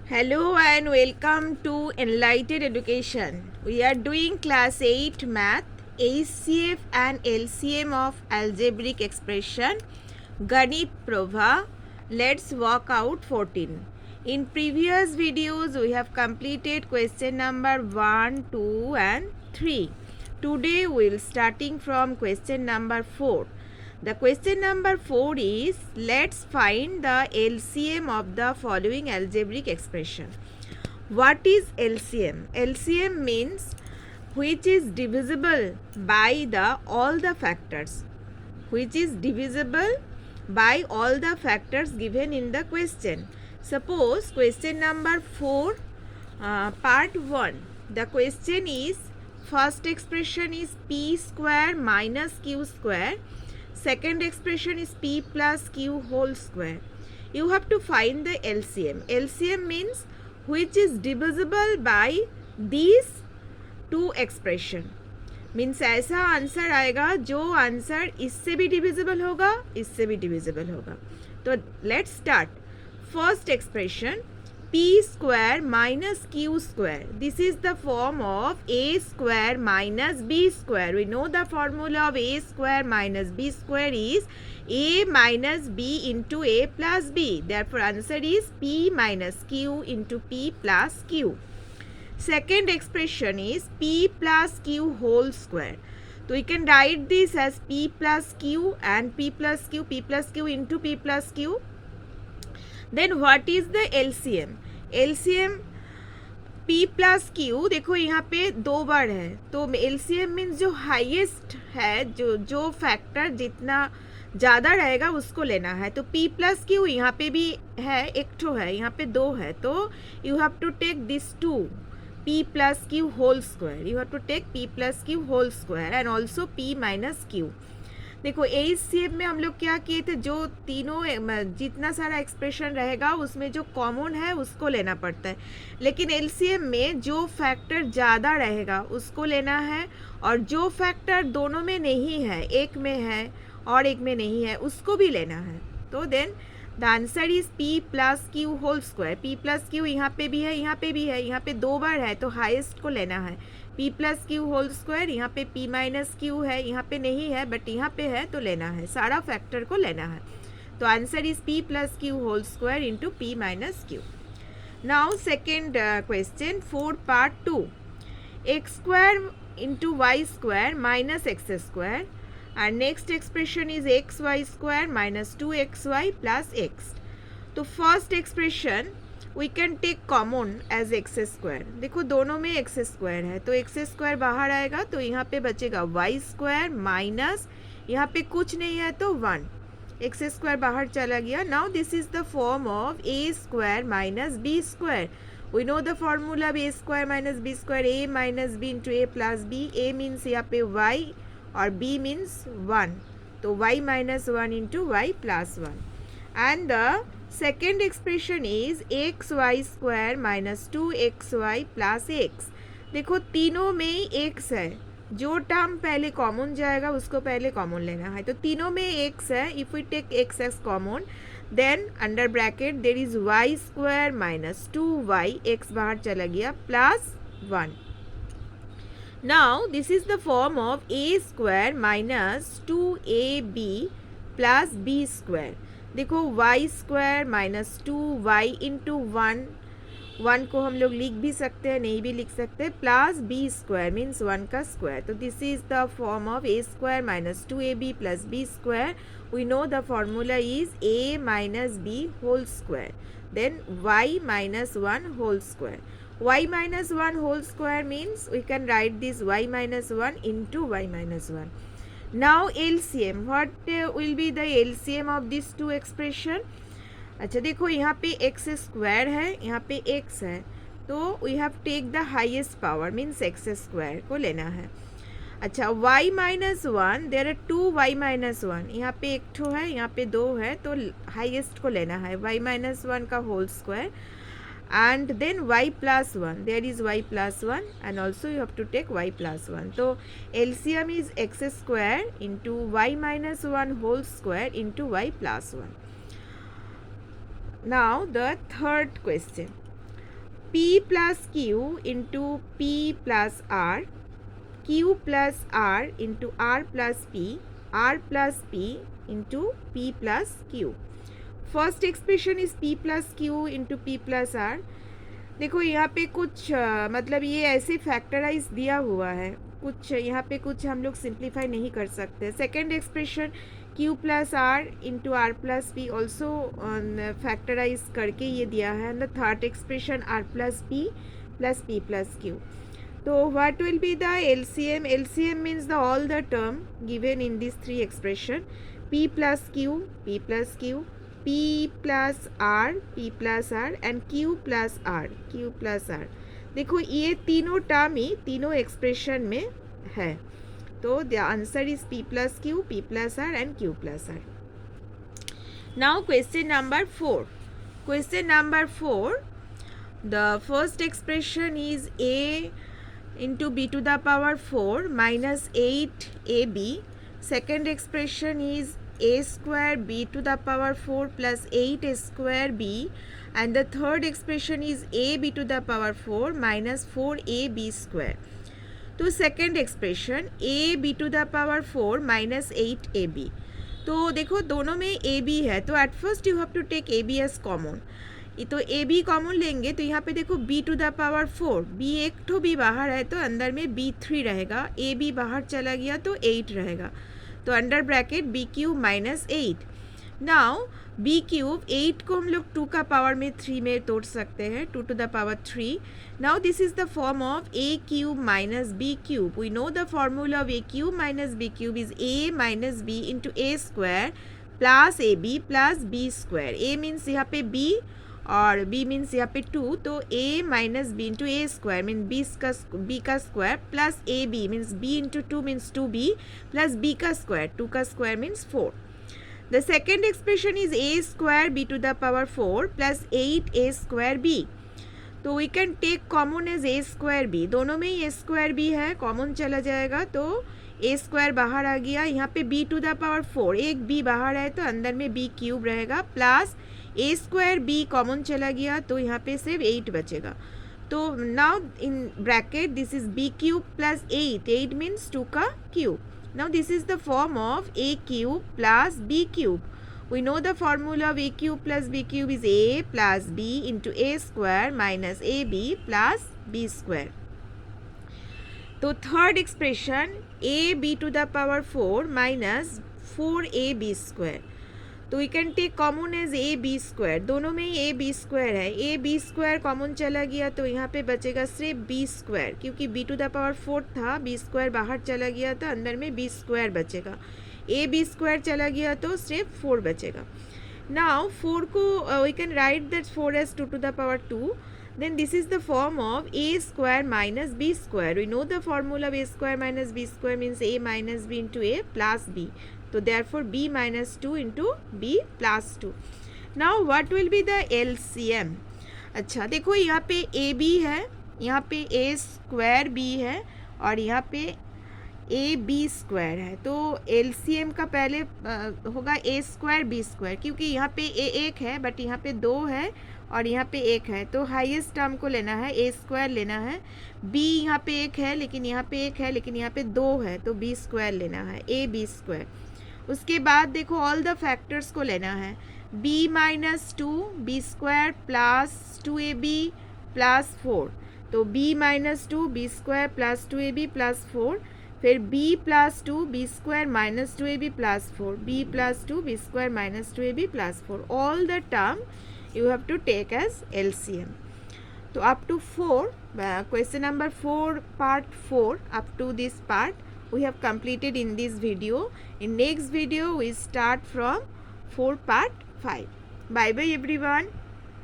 Hello and welcome to Enlightened Education. We are doing class 8 math, HCF and LCM of algebraic expression, Ganit Prabha. Let's work out 14. In previous videos, we have completed question number 1, 2 and 3. Today we will starting from question number 4. The question number 4 is, let's find the LCM of the following algebraic expression. What is LCM? LCM means which is divisible by all the factors. Which is divisible by all the factors given in the question. Suppose question number 4, part 1. The question is, first expression is p square minus q square. Second expression is p plus q whole square. You have to find the LCM. LCM means which is divisible by these two expression. Means ऐसा answer आएगा जो answer इससे भी divisible होगा, इससे भी divisible होगा. तो let's start. First expression p square minus q square. This is the form of a square minus b square. We know the formula of a square minus b square is a minus b into a plus b. Therefore, answer is p minus q into p plus q. Second expression is p plus q whole square. So we can write this as p plus q and p plus q into p plus q. Then what is the LCM? LCM p plus q, देखो यहाँ पे दो बार है, तो LCM means जो highest है, जो factor जितना ज़्यादा रहेगा उसको लेना है. तो p प्लस क्यू यहाँ पे भी है, एक ठो है, यहाँ पे दो है, तो you have to take this to p plus q whole square. You have to take p plus q whole square and also p minus q. देखो HCF में हम लोग क्या किए थे, जो तीनों जितना सारा एक्सप्रेशन रहेगा उसमें जो कॉमन है उसको लेना पड़ता है. लेकिन LCM में जो फैक्टर ज़्यादा रहेगा उसको लेना है, और जो फैक्टर दोनों में नहीं है, एक में है और एक में नहीं है, उसको भी लेना है. तो then the answer is p plus Q whole square. p plus Q यहाँ पे भी है, यहाँ पे भी है, यहाँ पे दो बार है, तो हाईएस्ट को लेना है. p plus Q whole square, यहाँ पे p माइनस क्यू है, यहाँ पे नहीं है बट यहाँ पे है, तो लेना है, सारा फैक्टर को लेना है. तो answer is p plus Q whole square into p minus Q. Now second question 4 part 2. X square into Y square minus X square. And next expression is xy square minus 2xy plus x. तो first expression we can take common as x square. देखो दोनों में x square है, तो x square बाहर आएगा, तो यहाँ पे बचेगा y square माइनस, यहाँ पे कुछ नहीं है तो 1. x square बाहर चला गया. Now this is the form of a square minus b square. We know the formula of a square minus b square, a minus b into a plus b. a means यहाँ पे y और b means 1, तो y minus 1 into y plus 1. And the second expression is xy square minus 2xy plus x. देखो तीनों में x है, जो term पहले कॉमन जाएगा उसको पहले कॉमन लेना है. तो तीनों में x है, if we take x as common, then under bracket there is y square minus 2y, x बाहर चला गया, plus 1. Now this is the form of a square minus 2ab plus b square. देखो y square minus 2y into 1 को हम लोग लिख भी सकते हैं, नहीं भी लिख सकते, प्लस b square means 1 का स्क्वायर. तो this is the form of a square minus 2ab plus b square. We know the formula is a minus b whole square, then y minus 1 whole square. Y minus 1 whole square means we can write this y minus 1 into y minus 1. Now LCM. What will be the LCM of these two expression? अच्छा देखो यहाँ पे x square है, यहाँ पे x है, तो we have take the highest power means x square को लेना है. अच्छा y minus 1, there are 2 y minus 1, यहाँ पे एक ठो है, यहाँ पे दो है, तो हाईएस्ट को लेना है, y minus 1 का होल स्क्वायर. And then y plus 1, there is y plus 1, and also you have to take y plus 1. So LCM is x square into y minus 1 whole square into y plus 1. Now the third question. p plus q into p plus r, q plus r into r plus p into p plus q. First expression is p plus q into p plus r. देखो यहाँ पे कुछ मतलब ये ऐसे factorise दिया हुआ है, कुछ यहाँ पे कुछ हम लोग सिंप्लीफाई नहीं कर सकते. Second expression q plus R into R plus P also factorise करके ये दिया है. And the third expression r plus p plus q. तो what will be the LCM? LCM means the all the term given in this three expression, p plus q, p plus q, p plus r and q plus r. देखो ये तीनों term ही तीनों expression में है. तो the answer is p plus q, p plus r and q plus r. Now question number 4. Question number 4, the first expression is a into b to the power 4 minus 8ab. Second expression is a square b to the power 4 plus 8 square b, and the third expression is ab to the power 4 minus 4ab square. तो second expression a b to the power 4 minus 8ab. तो देखो दोनों में a b है, तो at first you have to take a b as common. तो A B common लेंगे तो यहाँ पे देखो b to the power 4, b एक ठो b बाहर है तो अंदर में b3 रहेगा, ए बी बाहर चला गया तो 8 रहेगा. तो under bracket B cube minus 8. Now B cube 8 को हम लोग 2 का पावर में 3 में तोड़ सकते हैं, 2 to the power 3. Now this is the form of a cube minus b cube. We know the formula of a cube minus b cube is a minus b into a square plus a b plus b square. a means यहाँ पे b और b means यहाँ पे 2, तो a minus b into a square mean b का square plus a b means b into 2 means 2b plus b का square, 2 का square means 4. The second expression is a square b to the power 4 plus 8a square b. तो we can take common as a square b. दोनों में ही a square b है, common चला जाएगा तो a स्क्वायर बाहर आ गया. यहाँ पे b टू द पावर 4, एक b बाहर है तो अंदर में b क्यूब रहेगा plus a square b common चला गया तो यहाँ पे सिर्फ 8 बचेगा. तो now in bracket this is b cube plus 8 means 2 का cube. Now this is the form of a cube plus b cube. We know the formula of a cube plus b cube is a plus b into a square minus a b plus b square. तो third expression a b to the power 4 minus 4ab square. तो we can take common as A B square. दोनों में ही ए B square है, ए B square common चला गया तो यहाँ पे बचेगा सिर्फ बी स्क्वायर, क्योंकि b टू द पावर 4 था, b स्क्वायर बाहर चला गया तो अंदर में b स्क्वायर बचेगा. ए बी स्क्वायर चला गया तो सिर्फ 4 बचेगा. नाउ 4 को we can write that 4 as 2 to the power 2. Then this is the form of a square minus b square. We know the formula of a square minus b square means a minus b into a plus b. So therefore b minus 2 into b plus 2. Now what will be the LCM? अच्छा देखो यहाँ पे a b है, यहाँ पे a square b है और यहाँ पे ए बी स्क्वायर है. तो LCM का पहले होगा a स्क्वायर b स्क्वायर, क्योंकि यहाँ पे a एक है बट यहाँ पे 2 है और यहाँ पे 1 है. तो हाईएस्ट टर्म को लेना है, a स्क्वायर लेना है. b यहाँ पे 1 है लेकिन यहाँ पे 1 है लेकिन यहाँ पे 2 है तो b स्क्वायर लेना है, a b स्क्वायर. उसके बाद देखो ऑल द फैक्टर्स को लेना है, b minus 2 b square plus 2ab plus 4. तो b minus 2 b square plus 2ab plus 4, फिर b plus 2 b square minus 2ab plus 4, b plus 2 b square minus 2ab plus 4. All the term you have to take as LCM. So up to 4, question number 4 part 4 up to this part we have completed in this video. In next video we start from 4 part 5. Bye bye everyone.